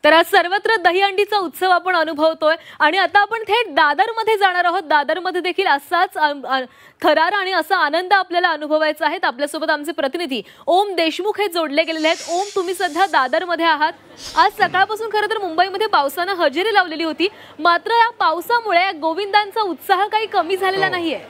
तर आज सर्वत्र दहीहंडीचा उत्सव आपण अनुभवतोय आणि आता आपण थेट दादरमध्ये जाणार आहोत। दादरमध्ये देखील असाच थरार आणि असा आनंद आपल्याला अनुभवायचा आहे। आपल्यासोबत आमचे प्रतिनिधी ओम देशमुख हे जोडले गेलेले आहेत। ओम, तुम्ही सध्या दादरमध्ये आहात। आज सकाळपासून खरं तर मुंबईमध्ये पावसाने हजेरी लावलेली होती, मात्र या पावसामुळे गोविंदांचा उत्साह काही कमी झालेला नाहीये।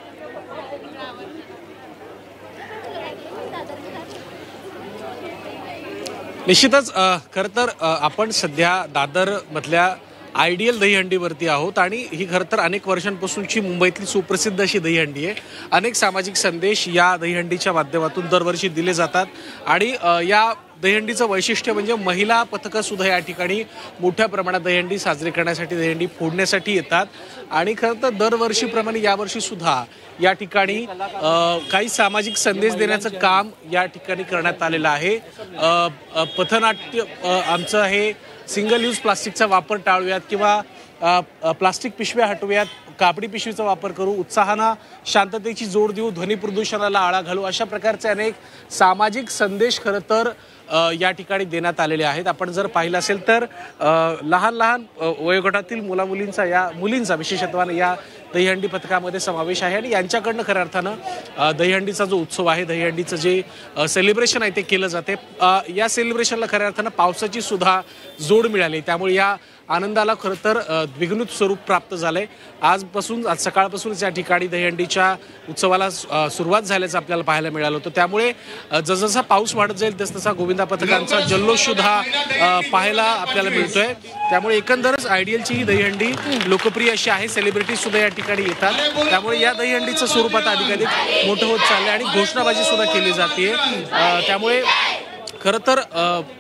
निश्चितच खरं तर आपण सध्या दादर मधल्या आयडियल दहीहंडीवरती आहोत आणि ही खरं तर अनेक वर्षांपासूनची मुंबईतली सुप्रसिद्ध अशी दहीहंडी आहे। अनेक सामाजिक संदेश या दहीहंडीच्या माध्यमातून दरवर्षी दिले जातात आणि या दहीहंडीचं वैशिष्ट्य म्हणजे महिला पथकं सुद्धा या ठिकाणी मोठ्या प्रमाणात दहीहंडी साजरी करण्यासाठी, दहीहंडी फोडण्यासाठी येतात आणि खरं तर दरवर्षीप्रमाणे यावर्षी सुद्धा या ठिकाणी काही सामाजिक संदेश देण्याचं काम या ठिकाणी करण्यात आलेलं आहे। पथनाट्य आमचं हे सिंगल यूज प्लास्टिकचा वापर टाळूयात किंवा प्लास्टिक पिशव्या हटवूयात, कापडी पिशवीचा वापर करू, उत्साहानं शांततेची जोड देऊ, ध्वनी प्रदूषणाला आळा घालू, अशा प्रकारचे अनेक सामाजिक संदेश खरं तर या ठिकाणी देण्यात आलेले आहेत। आपण जर पाहिलं असेल तर लहान लहान वयोगटातील मुलींचा विशेषत्वाने या दहीहंडी पथकामध्ये समावेश आहे आणि यांच्याकडनं खऱ्या अर्थानं दहीहंडीचा जो उत्सव आहे, दहीहंडीचं जे सेलिब्रेशन आहे ते केलं जाते। या सेलिब्रेशनला खऱ्या अर्थानं पावसाची सुद्धा जोड मिळाली, त्यामुळे या आनंदाला खरं तर द्विगुणित स्वरूप प्राप्त झालंय। आज सकाळपासूनच या ठिकाणी दहीहंडीच्या उत्सवाला सुरुवात झाल्याचं आपल्याला पाहायला मिळालं होतं। त्यामुळे जसजसा पाऊस वाढत जाईल तसतसा गोविंदा पथकांचा जल्लोष सुद्धा पाहायला आपल्याला मिळतोय। त्यामुळे एकंदरच आयडियलची ही दहीहंडी लोकप्रिय अशी आहे, सेलिब्रिटी सुद्धा या ठिकाणी येतात। त्यामुळे या दहीहंडीचं स्वरूप आता अधिकाधिक मोठं होत चाललंय आणि घोषणाबाजी सुद्धा केली जाते। त्यामुळे खरं तर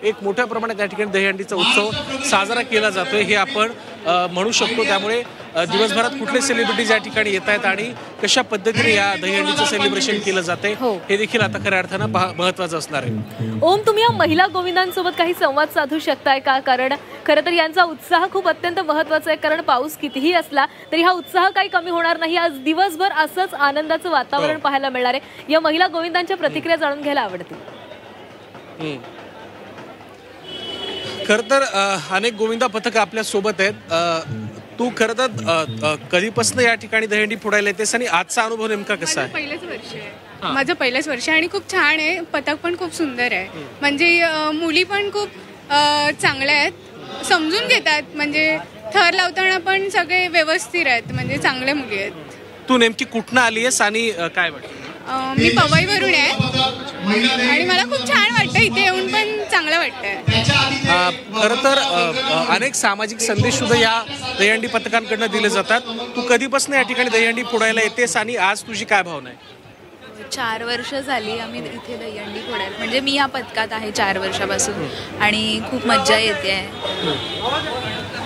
एक मोठ्या प्रमाणात या ठिकाणी दहीहंडीचा उत्सव साजरा केला जातोय हे आपण म्हणू शकतो। त्यामुळे दिवसभरात कुठले सेलिब्रिटीज या ठिकाणी येत आहेत आणि कशा पद्धतीने या दहीहंडीचं सेलिब्रेशन केलं जाते हे देखील आता खऱ्या अर्थानं महत्त्वाचं असणार आहे। ओम, तुम्ही या महिला गोविंदांसोबत काही संवाद साधू शकताय का? कारण खरं तर यांचा उत्साह खूप अत्यंत महत्त्वाचा आहे, कारण पाऊस कितीही असला तरी हा उत्साह काही कमी होणार नाही। आज दिवसभर असंच आनंदाचं वातावरण पाहायला मिळणार आहे। या महिला गोविंदांच्या प्रतिक्रिया जाणून घ्यायला आवडतील। खर तर अनेक गोविंदा पथक आपल्या सोबत आहेत। तू खरं तर कधीपासून या ठिकाणी दहीहंडी फोडायला येतेस आणि आजचा अनुभव नेमका कसा आहे? पहिलेच वर्ष आहे माझं, पहिलेच वर्ष आणि खूप छान आहे। पथक पण खूप सुंदर आहे, म्हणजे मुली पण खूप चांगल्या आहेत, समजून घेतात, म्हणजे थर लावताना पण सगळे व्यवस्थित आहेत, म्हणजे चांगल्या मुली आहेत। तू नेमकी कुठनं आली आहेस आणि काय वाटतं? मी पवईवरून आहे आणि मला खूप छान वाटतं, इथे येऊन पण चांगलं वाटतंय। खरं तर अनेक सामाजिक संदेश सुद्धा या दहीहंडी पथकांकडनं दिले जातात। तू कधीपासून या ठिकाणी दहीहंडी फोडायला येतेस आणि आज तुझी काय भावना आहे? 4 वर्ष झाली आम्ही इथे दहीहंडी फोडायला, म्हणजे मी या पथकात आहे 4 वर्षापासून आणि खूप मज्जा येते।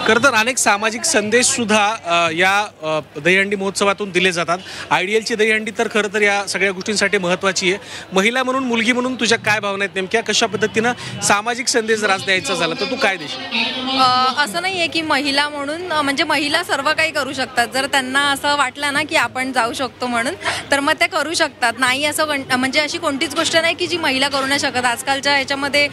खरं तर अनेक सामाजिक संदेश सुद्धा या दहीहंडी महोत्सवातून दिले जातात। आयडियलची दहीहंडी तर खरं तर या सगळ्या गोष्टींसाठी महत्त्वाची आहे। महिला म्हणून, मुलगी म्हणून तुझ्या काय भावना आहेत नेमक्या? कशा पद्धतीनं सामाजिक संदेश जर आज द्यायचा झाला तर तू काय देशील? असं नाही आहे की महिला म्हणून, म्हणजे महिला सर्व काही करू शकतात। जर त्यांना असं वाटलं ना की आपण जाऊ शकतो म्हणून, तर मग ते करू शकतात। नाही असं म्हणजे अशी कोणतीच गोष्ट नाही की जी महिला करू नाही शकत। आजकालच्या ह्याच्यामध्ये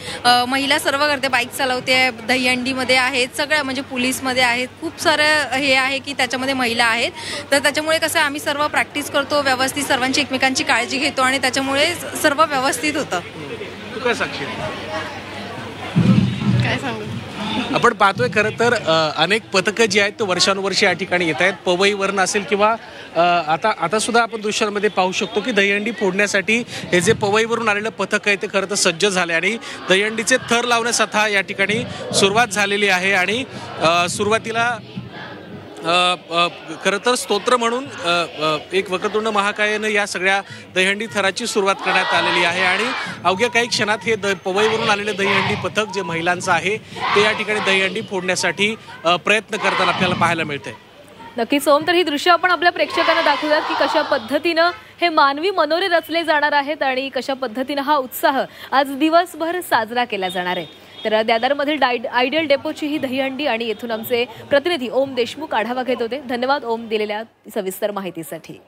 महिला सर्व करते, बाईक चालवते, दहीहंडीमध्ये आहेत, सगळ्या म्हणजे पोलीसमध्ये आहेत, खूप सारं हे आहे की त्याच्यामध्ये महिला आहेत। तर त्याच्यामुळे कसं आम्ही सर्व प्रॅक्टिस करतो व्यवस्थित, सर्वांची एकमेकांची काळजी घेतो आणि त्याच्यामुळे सर्व व्यवस्थित होतं। तू काय सांगशील? काय सांगू, आपण पाहतोय खरं तर अनेक पथकं जी आहेत ते वर्षानुवर्षे या ठिकाणी येत आहेत। पवईवरून असेल किंवा आता सुद्धा आपण दृश्यांमध्ये पाहू शकतो की दहीहंडी फोडण्यासाठी हे जे पवईवरून आलेलं पथक आहे ते खरं तर सज्ज झाले आणि दहीहंडीचे थर लावण्यास आता या ठिकाणी सुरुवात झालेली आहे। आणि सुरुवातीला खरं तर स्तोत्र म्हणून एक वक्रतुंड महाकायनं या सगळ्या दहीहंडी थराची सुरुवात करण्यात आलेली आहे आणि अवघ्या काही क्षणात हे पवईवरून आलेले दहीहंडी पथक जे महिलांचं आहे ते या ठिकाणी दहीहंडी फोडण्यासाठी प्रयत्न करताना आपल्याला पाहायला मिळते। नक्कीच ओम, तर ही दृश्य आपण आपल्या प्रेक्षकांना दाखवूयात की कशा पद्धतीनं हे मानवी मनोरे रचले जाणार आहेत आणि कशा पद्धतीनं हा उत्साह आज दिवसभर साजरा केला जाणार आहे। तर दादरमधील आयडियल डेपोची ही दहीहंडी आणि येथून आमचे प्रतिनिधी ओम देशमुख आढावा घेत होते। धन्यवाद ओम, दिलेल्या सविस्तर माहितीसाठी।